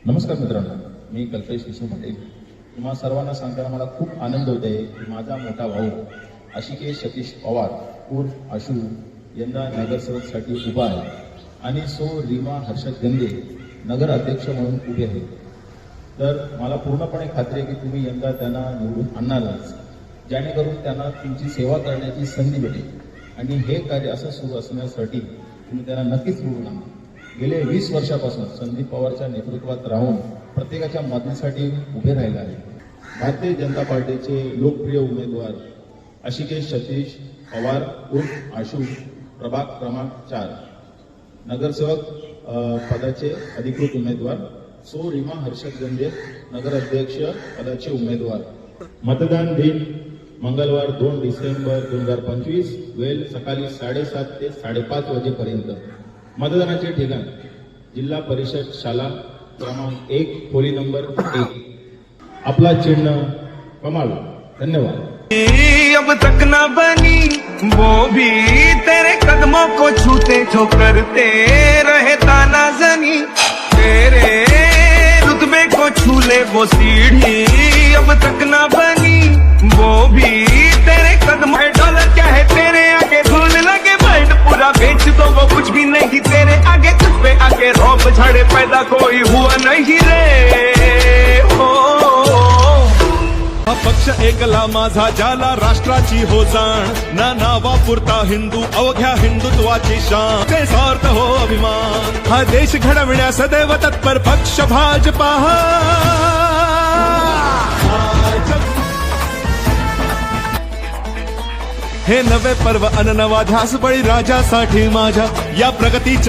नमस्कार मित्रांनो, मी कल्पेश विष्णू पाटील. तुम्हा सर्वांना सांगताना मला खूप आनंद होत आहे की माझा मोठा भाऊ आशिकेश सतीश पवार उर्फ आशू यंदा नगरसेवकसाठी उभा आहे आणि सो रीमा हर्षद गंगे नगर अध्यक्ष म्हणून उभे आहेत. तर मला पूर्णपणे खात्री आहे की तुम्ही यंदा त्यांना निवडून आणणारच, जेणेकरून त्यांना तुमची सेवा करण्याची संधी मिळेल आणि हे कार्य असं सुरू असण्यासाठी तुम्ही त्यांना नक्कीच निवडून आणा. गेले 20 वर्षापासून संदीप पवारच्या नेतृत्वात राहून प्रत्येकाच्या मदतीसाठी उभे राहिले आहे. भारतीय जनता पार्टीचे लोकप्रिय उमेदवार आशिकेश सतीश पवार उर्फ आशू प्रभाग क्रमांक 4 नगरसेवक पदाचे अधिकृत उमेदवार, सो रीमा हर्षद गंगे नगराध्यक्ष पदाचे उमेदवार. मतदान दिन मंगळवार 2 डिसेंबर 2025, वेळ सकाळी 7:30 ते 5:30 वाजेपर्यंत. मतदानाचे ठिकाण जिल्हा परिषद शाळा क्रमांक 1 खोली नंबर 1. आपला चिन्ह कमाल. धन्यवाद. अब तक न बनी वो भी तेरे कदमों को छूते जो करते रहे ताना जनी, तेरे रुतबे को छूले वो सीढ़ी अब तक न बनी वो भी तेरे कदम है. डॉलर क्या है तेरे आगे, धूल लगे वर्ल्ड पूरा बेच दो वो कुछ भी नहीं तेरे आगे. कुछ पे आगे रौब झाड़े पैदा कोई हुआ नहीं रे हो. हा पक्ष एकला माझा ज्याला राष्ट्राची हो जाण, ना नावापुरता हिंदू अवघ्या हिंदुत्वाची शान, ते स्वार्थ हो अभिमान, हा देश घडविण्या सदैव तत्पर पक्ष भाजपा. हे नवे पर्व अन नवा ध्यास बळी राजासाठी माझ्या या प्रगतीच्या